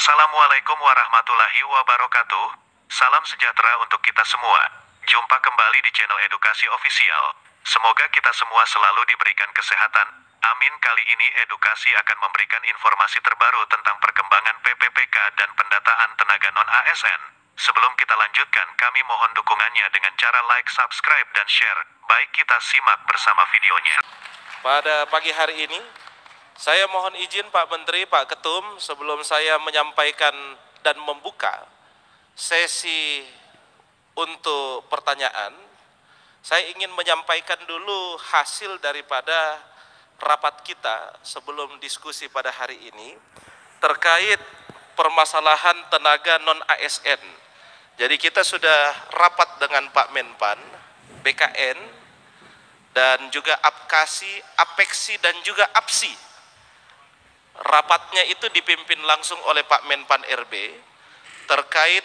Assalamualaikum warahmatullahi wabarakatuh. Salam sejahtera untuk kita semua. Jumpa kembali di channel Edukasi Official. Semoga kita semua selalu diberikan kesehatan. Amin. Kali ini Edukasi akan memberikan informasi terbaru tentang perkembangan PPPK dan pendataan tenaga non-ASN. Sebelum kita lanjutkan, kami mohon dukungannya dengan cara like, subscribe, dan share. Baik, kita simak bersama videonya. Pada pagi hari ini, saya mohon izin Pak Menteri, Pak Ketum, sebelum saya menyampaikan dan membuka sesi untuk pertanyaan, saya ingin menyampaikan dulu hasil daripada rapat kita sebelum diskusi pada hari ini terkait permasalahan tenaga non-ASN. Jadi kita sudah rapat dengan Pak Menpan, BKN, dan juga APKASI, APEKSI, dan juga APSI. Rapatnya itu dipimpin langsung oleh Pak Menpan RB terkait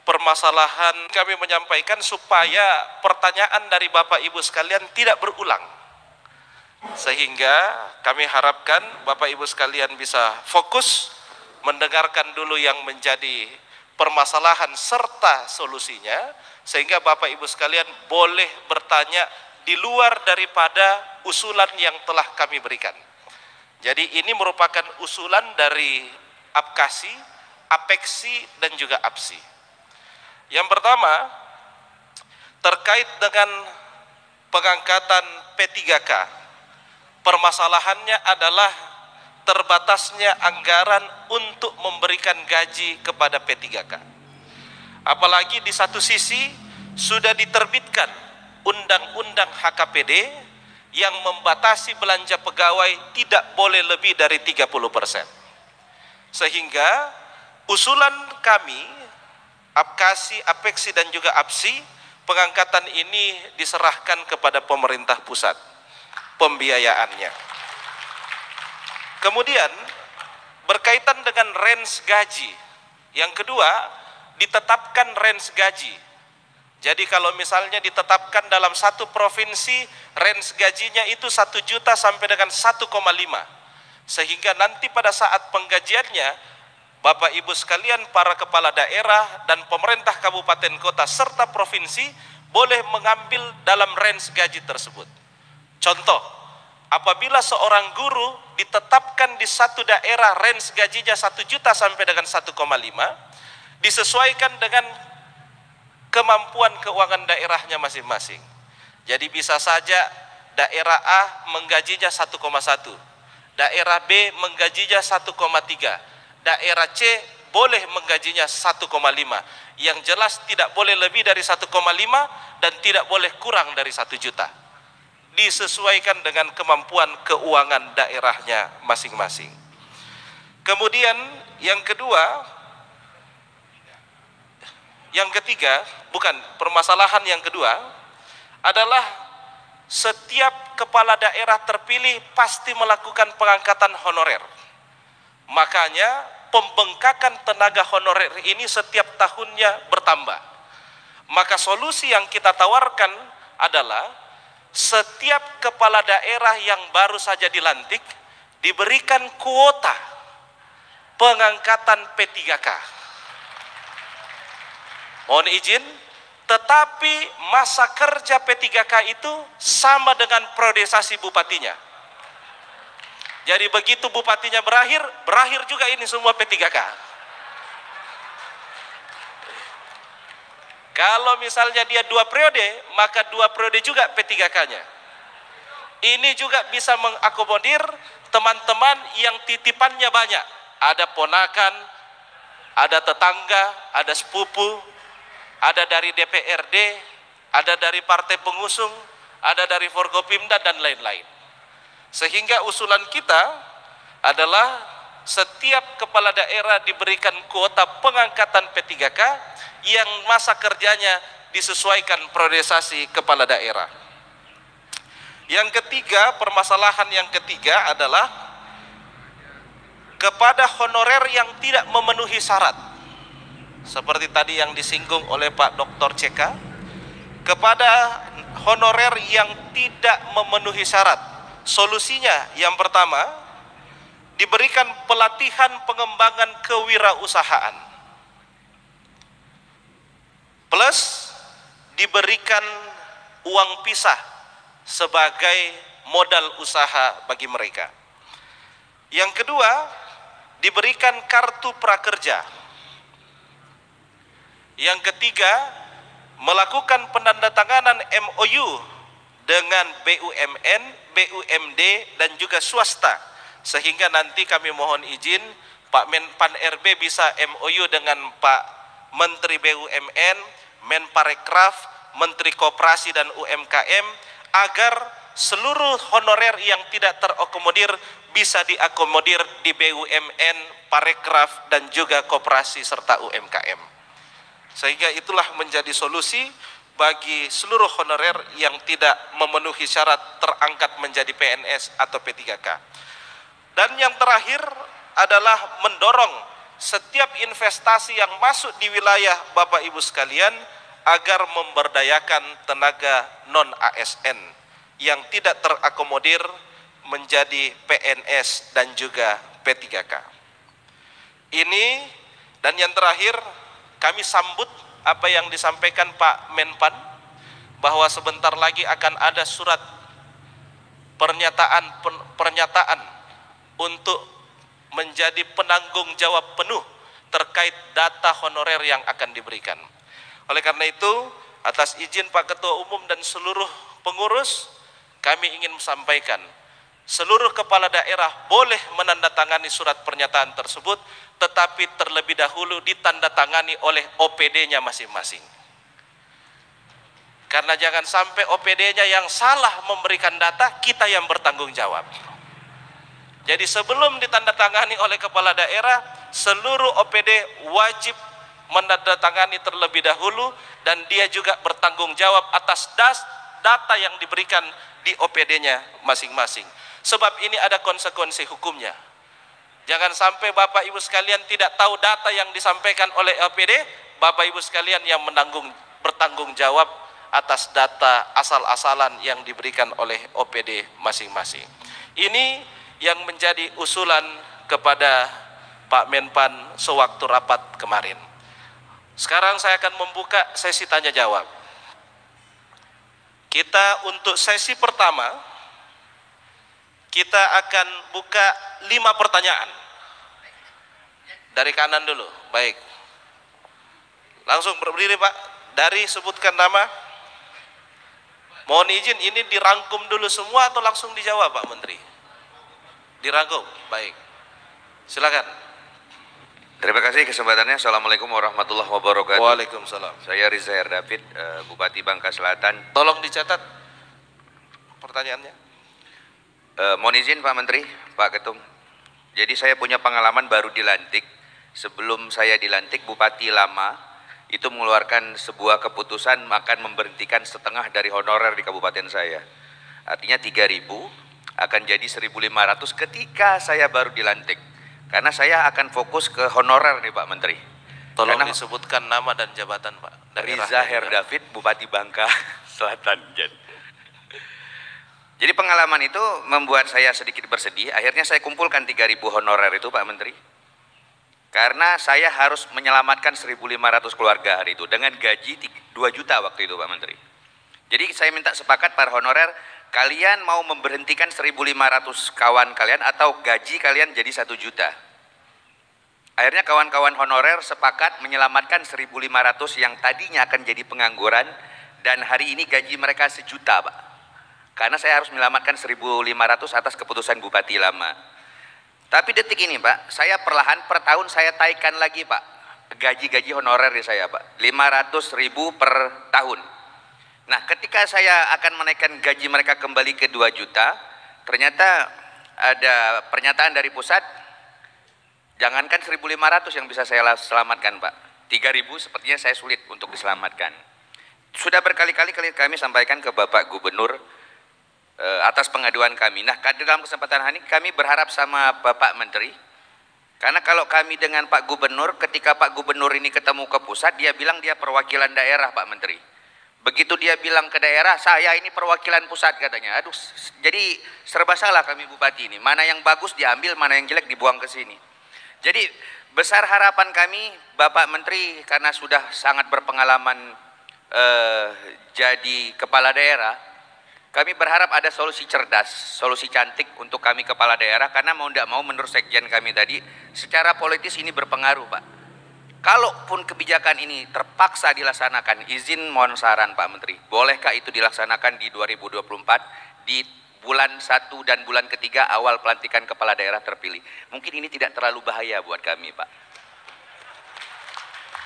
permasalahan. Kami menyampaikan supaya pertanyaan dari Bapak Ibu sekalian tidak berulang, sehingga kami harapkan Bapak Ibu sekalian bisa fokus mendengarkan dulu yang menjadi permasalahan serta solusinya, sehingga Bapak Ibu sekalian boleh bertanya di luar daripada usulan yang telah kami berikan. Jadi ini merupakan usulan dari APKASI, APEKSI, dan juga APSI. Yang pertama, terkait dengan pengangkatan P3K. Permasalahannya adalah terbatasnya anggaran untuk memberikan gaji kepada P3K. Apalagi di satu sisi sudah diterbitkan Undang-Undang HKPD yang membatasi belanja pegawai tidak boleh lebih dari 30%. Sehingga usulan kami, APKASI, APEKSI, dan juga APSI, pengangkatan ini diserahkan kepada pemerintah pusat, pembiayaannya. Kemudian berkaitan dengan range gaji. Yang kedua, ditetapkan range gaji. Jadi kalau misalnya ditetapkan dalam satu provinsi, range gajinya itu 1 juta sampai dengan 1,5. Sehingga nanti pada saat penggajiannya, Bapak Ibu sekalian, para kepala daerah dan pemerintah kabupaten kota serta provinsi boleh mengambil dalam range gaji tersebut. Contoh, apabila seorang guru ditetapkan di satu daerah range gajinya 1 juta sampai dengan 1,5, disesuaikan dengan kemampuan keuangan daerahnya masing-masing. Jadi bisa saja daerah A menggajinya 1,1, daerah B menggajinya 1,3, daerah C boleh menggajinya 1,5. Yang jelas tidak boleh lebih dari 1,5 dan tidak boleh kurang dari 1 juta. Disesuaikan dengan kemampuan keuangan daerahnya masing-masing. Kemudian yang kedua, yang ketiga, permasalahan yang kedua adalah setiap kepala daerah terpilih pasti melakukan pengangkatan honorer. Makanya pembengkakan tenaga honorer ini setiap tahunnya bertambah. Maka solusi yang kita tawarkan adalah setiap kepala daerah yang baru saja dilantik diberikan kuota pengangkatan P3K. Mohon izin, tetapi masa kerja P3K itu sama dengan priorisasi bupatinya. Jadi begitu bupatinya berakhir juga ini semua P3K. Kalau misalnya dia 2 periode, maka 2 periode juga P3K-nya. Ini juga bisa mengakomodir teman-teman yang titipannya banyak. Ada ponakan, ada tetangga, ada sepupu, ada dari DPRD, ada dari partai pengusung, ada dari Forkopimda, dan lain-lain. Sehingga usulan kita adalah setiap kepala daerah diberikan kuota pengangkatan P3K yang masa kerjanya disesuaikan priorisasi kepala daerah. Yang ketiga, permasalahan yang ketiga adalah kepada honorer yang tidak memenuhi syarat. Seperti tadi yang disinggung oleh Pak Dr. CK, kepada honorer yang tidak memenuhi syarat. Solusinya yang pertama, diberikan pelatihan pengembangan kewirausahaan, plus diberikan uang pisah sebagai modal usaha bagi mereka. Yang kedua, diberikan kartu prakerja. Yang ketiga, melakukan penandatanganan MOU dengan BUMN, BUMD dan juga swasta, sehingga nanti kami mohon izin Pak Menpan RB bisa MOU dengan Pak Menteri BUMN, Menparekraf, Menteri Koperasi dan UMKM, agar seluruh honorer yang tidak terakomodir bisa diakomodir di BUMN, Parekraf dan juga Koperasi serta UMKM. Sehingga itulah menjadi solusi bagi seluruh honorer yang tidak memenuhi syarat terangkat menjadi PNS atau P3K. Dan yang terakhir adalah mendorong setiap investasi yang masuk di wilayah Bapak Ibu sekalian agar memberdayakan tenaga non-ASN yang tidak terakomodir menjadi PNS dan juga P3K. Ini dan yang terakhir, kami sambut apa yang disampaikan Pak Menpan bahwa sebentar lagi akan ada surat pernyataan untuk menjadi penanggung jawab penuh terkait data honorer yang akan diberikan. Oleh karena itu, atas izin Pak Ketua Umum dan seluruh pengurus, kami ingin sampaikan seluruh kepala daerah boleh menandatangani surat pernyataan tersebut, tetapi terlebih dahulu ditandatangani oleh OPD-nya masing-masing. Karena jangan sampai OPD-nya yang salah memberikan data, kita yang bertanggung jawab. Jadi sebelum ditandatangani oleh kepala daerah, seluruh OPD wajib menandatangani terlebih dahulu, dan dia juga bertanggung jawab atas data yang diberikan di OPD-nya masing-masing. Sebab ini ada konsekuensi hukumnya. Jangan sampai Bapak Ibu sekalian tidak tahu data yang disampaikan oleh OPD, Bapak Ibu sekalian yang bertanggung jawab atas data asal-asalan yang diberikan oleh OPD masing-masing. Ini yang menjadi usulan kepada Pak Menpan sewaktu rapat kemarin. Sekarang saya akan membuka sesi tanya jawab. Kita untuk sesi pertama, kita akan buka 5 pertanyaan. Dari kanan dulu, baik. Langsung berdiri Pak, dari sebutkan nama. Mohon izin, ini dirangkum dulu semua atau langsung dijawab Pak Menteri? Dirangkum, baik. Silakan. Terima kasih kesempatannya. Assalamualaikum warahmatullahi wabarakatuh. Waalaikumsalam. Saya Riza David, Bupati Bangka Selatan. Tolong dicatat pertanyaannya. Mohon izin Pak Menteri, Pak Ketum. Jadi saya punya pengalaman baru dilantik. Sebelum saya dilantik, Bupati lama itu mengeluarkan sebuah keputusan akan memberhentikan setengah dari honorer di kabupaten saya. Artinya 3.000 akan jadi 1.500 ketika saya baru dilantik. Karena saya akan fokus ke honorer nih Pak Menteri. Tolong Karena disebutkan nama dan jabatan Pak. Riza David, Bupati Bangka Selatan. Jadi pengalaman itu membuat saya sedikit bersedih. Akhirnya saya kumpulkan 3.000 honorer itu Pak Menteri. Karena saya harus menyelamatkan 1.500 keluarga hari itu dengan gaji 2 juta waktu itu Pak Menteri. Jadi saya minta sepakat para honorer, kalian mau memberhentikan 1.500 kawan kalian atau gaji kalian jadi 1 juta. Akhirnya kawan-kawan honorer sepakat menyelamatkan 1.500 yang tadinya akan jadi pengangguran, dan hari ini gaji mereka 1 juta Pak. Karena saya harus menyelamatkan 1.500 atas keputusan Bupati lama. Tapi detik ini Pak, saya perlahan per tahun saya taikkan lagi Pak gaji-gaji honorer di saya Pak, 500.000 per tahun. Nah ketika saya akan menaikkan gaji mereka kembali ke 2 juta, ternyata ada pernyataan dari pusat, jangankan 1.500 yang bisa saya selamatkan Pak, 3.000 sepertinya saya sulit untuk diselamatkan. Sudah berkali-kali kami sampaikan ke Bapak Gubernur atas pengaduan kami. Nah dalam kesempatan hari ini kami berharap sama Bapak Menteri, karena kalau kami dengan Pak Gubernur, ketika Pak Gubernur ini ketemu ke pusat, dia bilang dia perwakilan daerah Pak Menteri. Begitu dia bilang ke daerah, saya ini perwakilan pusat katanya. Aduh, jadi serba salah kami bupati ini. Mana yang bagus diambil, mana yang jelek dibuang ke sini. Jadi besar harapan kami, Bapak Menteri, karena sudah sangat berpengalaman jadi kepala daerah, kami berharap ada solusi cerdas, solusi cantik untuk kami kepala daerah, karena mau tidak mau menurut sekjen kami tadi, secara politis ini berpengaruh Pak. Kalaupun kebijakan ini terpaksa dilaksanakan, izin mohon saran Pak Menteri, bolehkah itu dilaksanakan di 2024 di bulan 1 dan bulan ketiga awal pelantikan kepala daerah terpilih? Mungkin ini tidak terlalu bahaya buat kami Pak.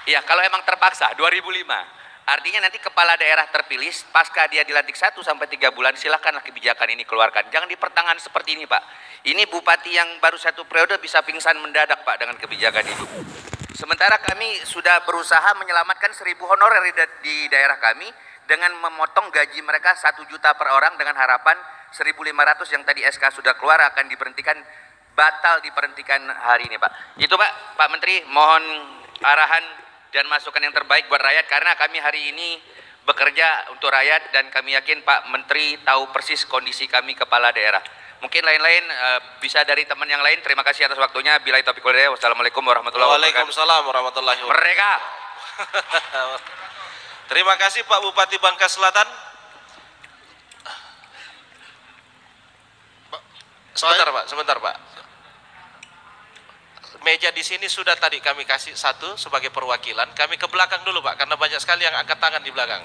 Iya, kalau emang terpaksa 2005. Artinya nanti kepala daerah terpilih pasca dia dilantik 1 sampai 3 bulan, silakanlah kebijakan ini keluarkan. Jangan di pertengahan seperti ini Pak. Ini bupati yang baru 1 periode bisa pingsan mendadak Pak dengan kebijakan itu. Sementara kami sudah berusaha menyelamatkan 1.000 honorer di daerah kami dengan memotong gaji mereka 1 juta per orang dengan harapan 1.500 yang tadi SK sudah keluar akan diberhentikan, batal diberhentikan hari ini Pak. Itu Pak Menteri, mohon arahan dan masukan yang terbaik buat rakyat, karena kami hari ini bekerja untuk rakyat dan kami yakin Pak Menteri tahu persis kondisi kami kepala daerah. Mungkin lain-lain bisa dari teman yang lain. Terima kasih atas waktunya. Billahi taufiq wal hidayah. Wassalamualaikum warahmatullahi wabarakatuh. Waalaikumsalam warahmatullahi wabarakatuh. Merdeka. Terima kasih Pak Bupati Bangka Selatan. Sebentar Pak. Meja di sini sudah tadi kami kasih 1 sebagai perwakilan. Kami ke belakang dulu Pak, karena banyak sekali yang angkat tangan di belakang.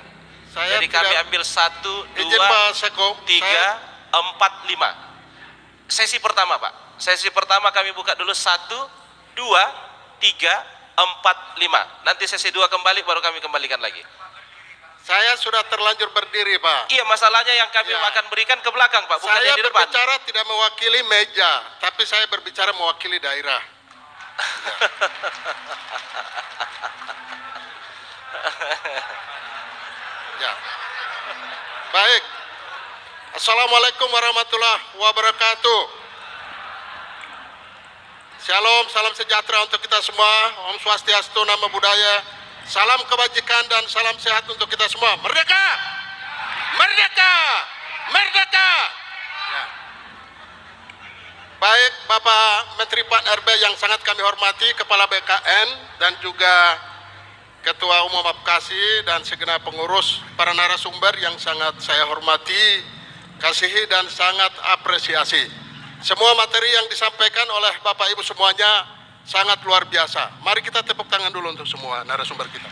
Jadi kami ambil 1, 2, 3, 4, 5. Sesi pertama Pak. Sesi pertama kami buka dulu 1, 2, 3, 4, 5. Nanti sesi 2 kembali, baru kami kembalikan lagi. Saya sudah terlanjur berdiri Pak. Iya, masalahnya yang kami akan berikan ke belakang Pak, bukan saya di depan. Saya berbicara tidak mewakili meja, tapi saya berbicara mewakili daerah. Ya. Baik. Assalamualaikum warahmatullahi wabarakatuh. Shalom, salam sejahtera untuk kita semua. Om Swastiastu, Namo Buddhaya. Salam kebajikan dan salam sehat untuk kita semua. Merdeka! Merdeka! Merdeka! Ya. Baik Bapak Menteri Pan RB yang sangat kami hormati, Kepala BKN dan juga Ketua Umum Apkasi dan segenap pengurus, para narasumber yang sangat saya hormati, kasihi dan sangat apresiasi. Semua materi yang disampaikan oleh Bapak Ibu semuanya sangat luar biasa. Mari kita tepuk tangan dulu untuk semua narasumber kita.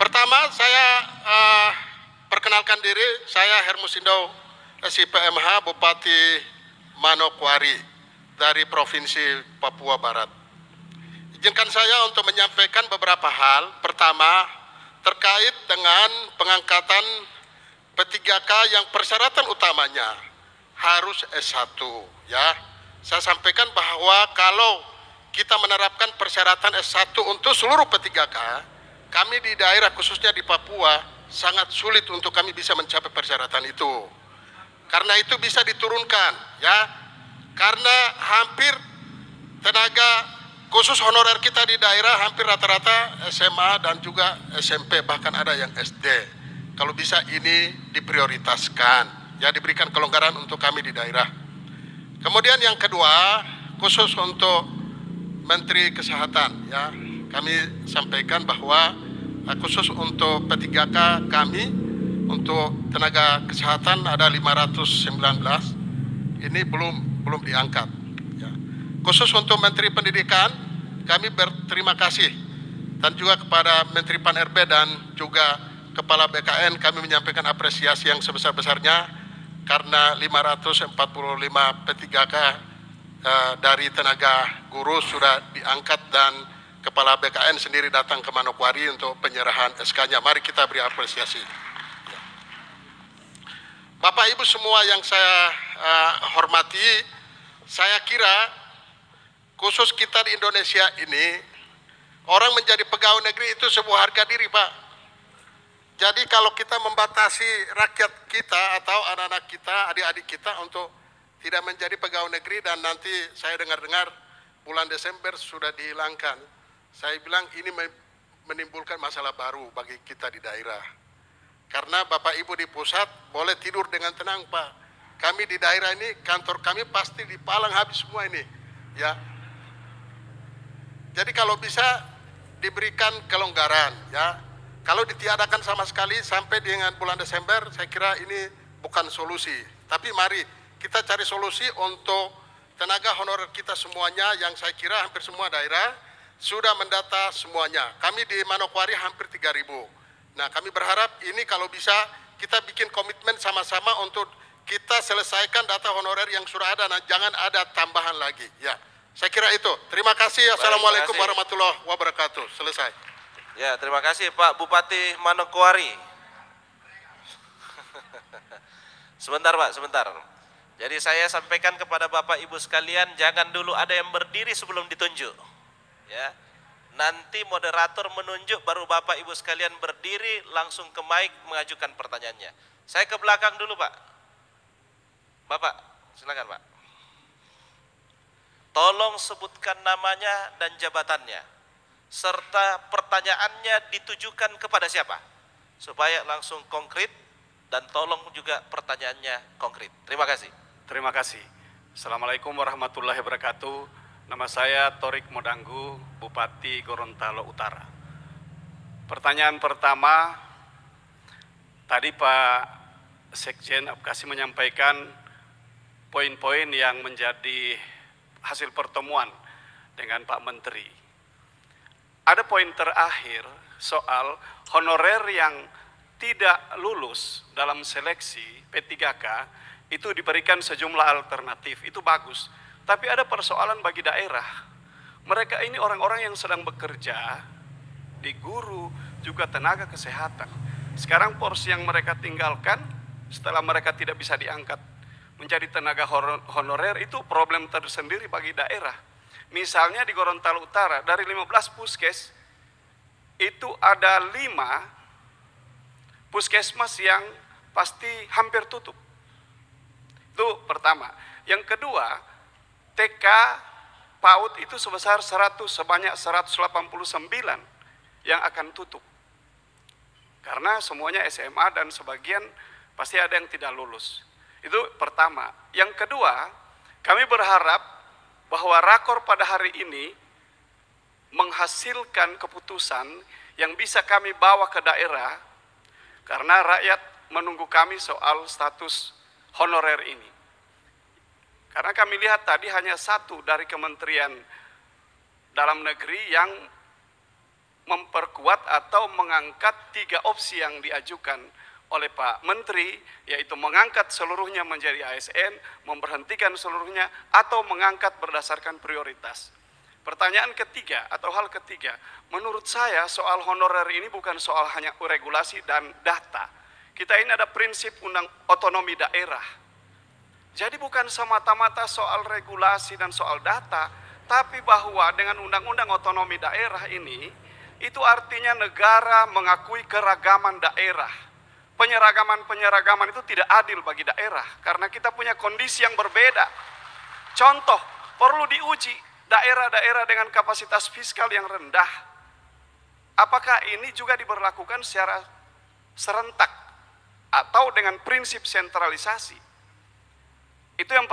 Pertama saya perkenalkan diri, saya Hermusindo SIPMH Bupati Manokwari dari Provinsi Papua Barat. Izinkan saya untuk menyampaikan beberapa hal. Pertama, terkait dengan pengangkatan P3K yang persyaratan utamanya harus S1 ya. Saya sampaikan bahwa kalau kita menerapkan persyaratan S1 untuk seluruh P3K, kami di daerah khususnya di Papua sangat sulit untuk kami bisa mencapai persyaratan itu. Karena itu bisa diturunkan ya. Karena hampir tenaga khusus honorer kita di daerah hampir rata-rata SMA dan juga SMP, bahkan ada yang SD. Kalau bisa ini diprioritaskan, ya diberikan kelonggaran untuk kami di daerah. Kemudian yang kedua, khusus untuk Menteri Kesehatan, ya kami sampaikan bahwa khusus untuk P3K kami untuk tenaga kesehatan ada 519, ini belum diangkat. Ya. Khusus untuk Menteri Pendidikan, kami berterima kasih dan juga kepada Menteri Pan RB dan juga Kepala BKN kami menyampaikan apresiasi yang sebesar-besarnya karena 545 P3K dari tenaga guru sudah diangkat dan Kepala BKN sendiri datang ke Manokwari untuk penyerahan SK-nya. Mari kita beri apresiasi. Bapak Ibu semua yang saya hormati, saya kira khusus kita di Indonesia ini, orang menjadi pegawai negeri itu sebuah harga diri Pak. Jadi kalau kita membatasi rakyat kita atau anak-anak kita, adik-adik kita untuk tidak menjadi pegawai negeri dan nanti saya dengar-dengar bulan Desember sudah dihilangkan. Saya bilang ini menimbulkan masalah baru bagi kita di daerah. Karena Bapak Ibu di pusat boleh tidur dengan tenang, Pak. Kami di daerah ini, kantor kami pasti dipalang habis semua ini, ya. Jadi kalau bisa diberikan kelonggaran, ya. Kalau ditiadakan sama sekali sampai dengan bulan Desember, saya kira ini bukan solusi. Tapi mari kita cari solusi untuk tenaga honorer kita semuanya, yang saya kira hampir semua daerah sudah mendata semuanya. Kami di Manokwari hampir 3.000. Nah, kami berharap ini kalau bisa kita bikin komitmen sama-sama untuk kita selesaikan data honorer yang sudah ada, nah, jangan ada tambahan lagi. Ya, saya kira itu. Terima kasih. Assalamualaikum warahmatullahi wabarakatuh. Selesai. Ya, terima kasih Pak Bupati Manokwari. Sebentar Pak, sebentar. Jadi saya sampaikan kepada Bapak Ibu sekalian, jangan dulu ada yang berdiri sebelum ditunjuk. Ya. Nanti moderator menunjuk, baru Bapak Ibu sekalian berdiri langsung ke mic mengajukan pertanyaannya. Saya ke belakang dulu Pak. Bapak, silakan Pak. Tolong sebutkan namanya dan jabatannya, serta pertanyaannya ditujukan kepada siapa, supaya langsung konkret, dan tolong juga pertanyaannya konkret. Terima kasih. Terima kasih. Assalamualaikum warahmatullahi wabarakatuh. Nama saya Torik Modanggu, Bupati Gorontalo Utara. Pertanyaan pertama, tadi Pak Sekjen Apkasi menyampaikan poin-poin yang menjadi hasil pertemuan dengan Pak Menteri. Ada poin terakhir soal honorer yang tidak lulus dalam seleksi P3K itu diberikan sejumlah alternatif, itu bagus. Tapi ada persoalan bagi daerah. Mereka ini orang-orang yang sedang bekerja di guru, juga tenaga kesehatan. Sekarang porsi yang mereka tinggalkan setelah mereka tidak bisa diangkat menjadi tenaga honorer, itu problem tersendiri bagi daerah. Misalnya di Gorontalo Utara, dari 15 puskes, itu ada 5 puskesmas yang pasti hampir tutup. Itu pertama. Yang kedua, TK PAUD itu sebanyak 189 yang akan tutup. Karena semuanya SMA dan sebagian pasti ada yang tidak lulus. Itu pertama. Yang kedua, kami berharap bahwa rakor pada hari ini menghasilkan keputusan yang bisa kami bawa ke daerah, karena rakyat menunggu kami soal status honorer ini. Karena kami lihat tadi hanya satu dari Kementerian Dalam Negeri yang memperkuat atau mengangkat 3 opsi yang diajukan oleh Pak Menteri, yaitu mengangkat seluruhnya menjadi ASN, memberhentikan seluruhnya, atau mengangkat berdasarkan prioritas. Pertanyaan ketiga atau hal ketiga, menurut saya soal honorer ini bukan soal hanya regulasi dan data. Kita ini ada prinsip otonomi daerah. Jadi bukan semata-mata soal regulasi dan soal data, tapi bahwa dengan undang-undang otonomi daerah ini, itu artinya negara mengakui keragaman daerah. Penyeragaman itu tidak adil bagi daerah, karena kita punya kondisi yang berbeda. Contoh, perlu diuji daerah-daerah dengan kapasitas fiskal yang rendah. Apakah ini juga diberlakukan secara serentak atau dengan prinsip sentralisasi? Itu yang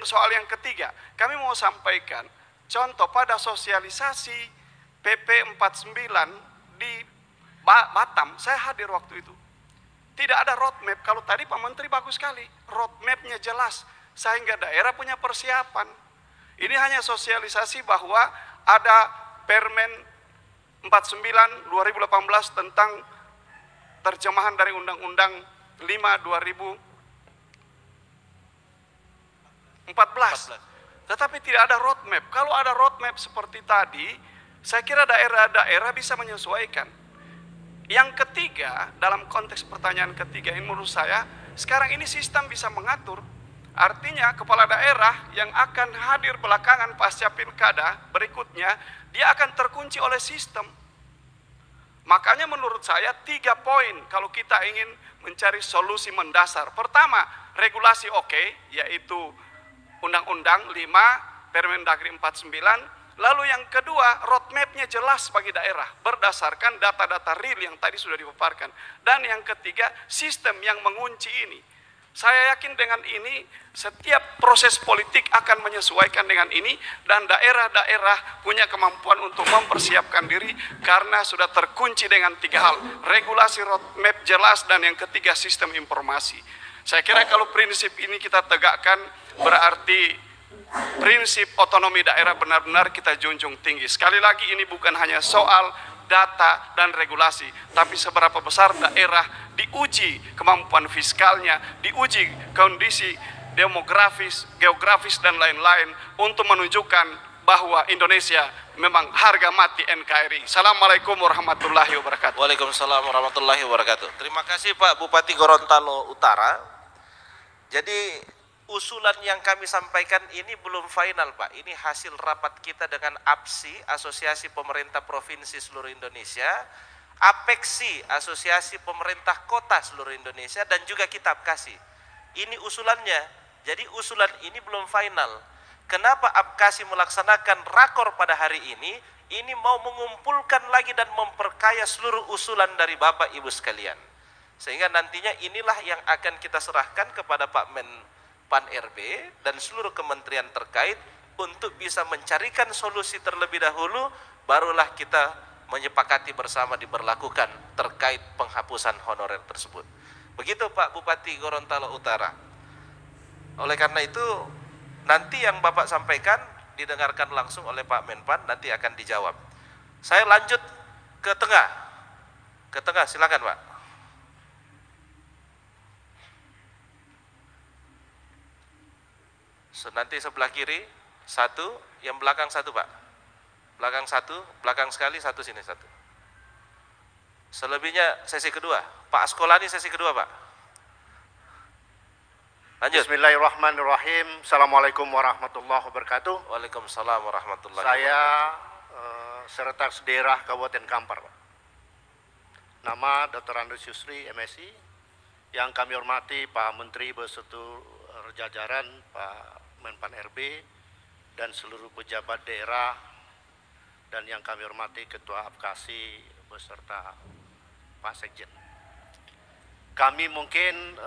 soal yang ketiga. Kami mau sampaikan contoh pada sosialisasi PP 49 di Batam, saya hadir waktu itu. Tidak ada roadmap. Kalau tadi Pak Menteri bagus sekali, roadmapnya jelas sehingga daerah punya persiapan. Ini hanya sosialisasi bahwa ada Permen 49 2018 tentang terjemahan dari Undang-Undang 5 2014. Tetapi tidak ada roadmap. Kalau ada roadmap seperti tadi, saya kira daerah-daerah bisa menyesuaikan. Yang ketiga, dalam konteks pertanyaan ketiga ini menurut saya, sekarang ini sistem bisa mengatur. Artinya kepala daerah yang akan hadir belakangan pasca pilkada berikutnya, dia akan terkunci oleh sistem. Makanya menurut saya 3 poin kalau kita ingin mencari solusi mendasar. Pertama, regulasi oke, yaitu Undang-Undang 5 Permendagri 49, Lalu yang kedua, roadmap-nya jelas bagi daerah berdasarkan data-data real yang tadi sudah dipaparkan. Dan yang ketiga, sistem yang mengunci ini. Saya yakin dengan ini setiap proses politik akan menyesuaikan dengan ini dan daerah-daerah punya kemampuan untuk mempersiapkan diri karena sudah terkunci dengan 3 hal. Regulasi roadmap jelas dan yang ketiga sistem informasi. Saya kira kalau prinsip ini kita tegakkan berarti prinsip otonomi daerah benar-benar kita junjung tinggi. Sekali lagi ini bukan hanya soal data dan regulasi, tapi seberapa besar daerah diuji kemampuan fiskalnya, diuji kondisi demografis, geografis dan lain-lain untuk menunjukkan bahwa Indonesia memang harga mati NKRI. Assalamualaikum warahmatullahi wabarakatuh. Waalaikumsalam warahmatullahi wabarakatuh. Terima kasih Pak Bupati Gorontalo Utara. Jadi usulan yang kami sampaikan ini belum final Pak. Ini hasil rapat kita dengan APSI, Asosiasi Pemerintah Provinsi Seluruh Indonesia, APEKSI, Asosiasi Pemerintah Kota Seluruh Indonesia, dan juga kita APKASI. Ini usulannya. Jadi usulan ini belum final. Kenapa APKASI melaksanakan rakor pada hari ini? Ini mau mengumpulkan lagi dan memperkaya seluruh usulan dari Bapak Ibu sekalian. Sehingga nantinya inilah yang akan kita serahkan kepada Pak Pan RB dan seluruh kementerian terkait untuk bisa mencarikan solusi terlebih dahulu, barulah kita menyepakati bersama diberlakukan terkait penghapusan honorer tersebut. Begitu Pak Bupati Gorontalo Utara. Oleh karena itu nanti yang Bapak sampaikan didengarkan langsung oleh Pak Menpan, nanti akan dijawab. Saya lanjut ke tengah. Ke tengah silakan Pak. Nanti sebelah kiri satu, yang belakang satu Pak. Belakang satu, belakang sekali satu, sini satu. Selebihnya sesi kedua. Pak Askolani sesi kedua Pak. Lanjut. Bismillahirrahmanirrahim. Assalamualaikum warahmatullahi wabarakatuh. Waalaikumsalam warahmatullahi Saya wabarakatuh. Sekretaris Daerah Kabupaten Kampar, Pak. Nama Dr. Andus Yusri, MSI. Yang kami hormati Pak Menteri beserta jajaran, Pak Menpan RB, dan seluruh pejabat daerah, dan yang kami hormati Ketua APKASI beserta Pak Sekjen. Kami mungkin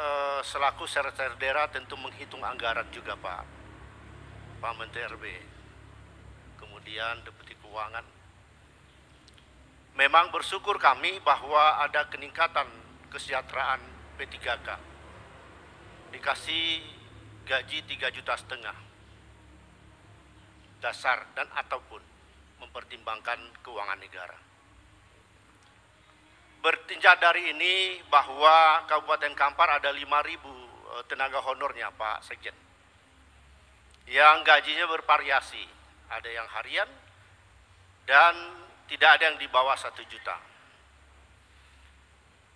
selaku sekretaris daerah tentu menghitung anggaran juga Pak Menteri RB, kemudian Deputi Keuangan. Memang bersyukur kami bahwa ada peningkatan kesejahteraan P3K, dikasih gaji 3,5 juta dasar dan ataupun mempertimbangkan keuangan negara. Bertinjau dari ini bahwa Kabupaten Kampar ada 5.000 tenaga honornya Pak Sekjen, yang gajinya bervariasi, ada yang harian dan tidak ada yang di bawah 1 juta.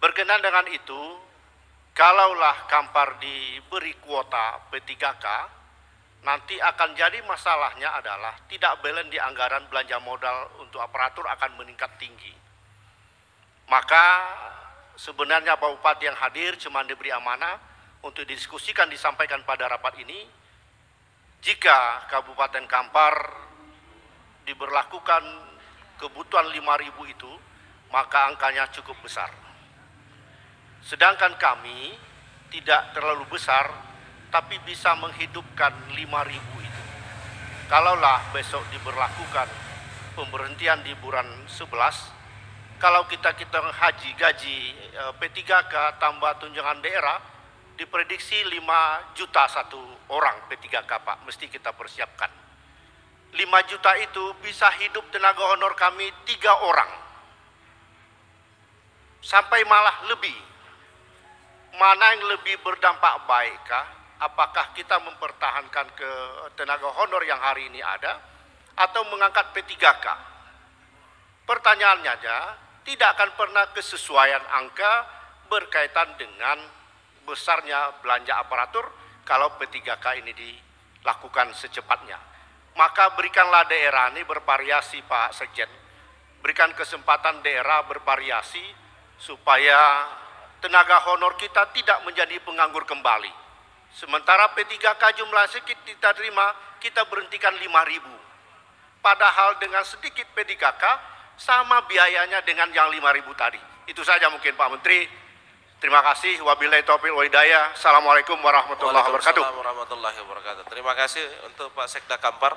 Berkenan dengan itu, kalaulah Kampar diberi kuota P3K, nanti akan jadi masalahnya adalah tidak balance di anggaran belanja modal untuk aparatur akan meningkat tinggi. Maka sebenarnya Pak Bupati yang hadir cuma diberi amanah untuk didiskusikan, disampaikan pada rapat ini. Jika Kabupaten Kampar diberlakukan kebutuhan 5.000 itu, maka angkanya cukup besar. Sedangkan kami tidak terlalu besar, tapi bisa menghidupkan 5.000 itu. Kalaulah besok diberlakukan pemberhentian di bulan 11, kalau kita haji gaji P3K tambah tunjangan daerah, diprediksi 5 juta satu orang P3K Pak, mesti kita persiapkan. 5 juta itu bisa hidup tenaga honor kami 3 orang. Sampai malah lebih. Mana yang lebih berdampak baik kah? Apakah kita mempertahankan ke tenaga honor yang hari ini ada atau mengangkat P3K? Pertanyaannya aja, tidak akan pernah kesesuaian angka berkaitan dengan besarnya belanja aparatur kalau P3K ini dilakukan secepatnya. Maka berikanlah daerah ini bervariasi Pak Sekjen. Berikan kesempatan daerah bervariasi supaya tenaga honor kita tidak menjadi penganggur kembali. Sementara P3K jumlah sedikit kita terima, kita berhentikan 5.000. padahal dengan sedikit PDKK sama biayanya dengan yang 5.000 tadi. Itu saja mungkin Pak Menteri. Terima kasih. Wabillahi taufiq wal hidayah. Assalamualaikum warahmatullahi wabarakatuh. Waalaikumsalam warahmatullahi wabarakatuh. Terima kasih untuk Pak Sekda Kampar.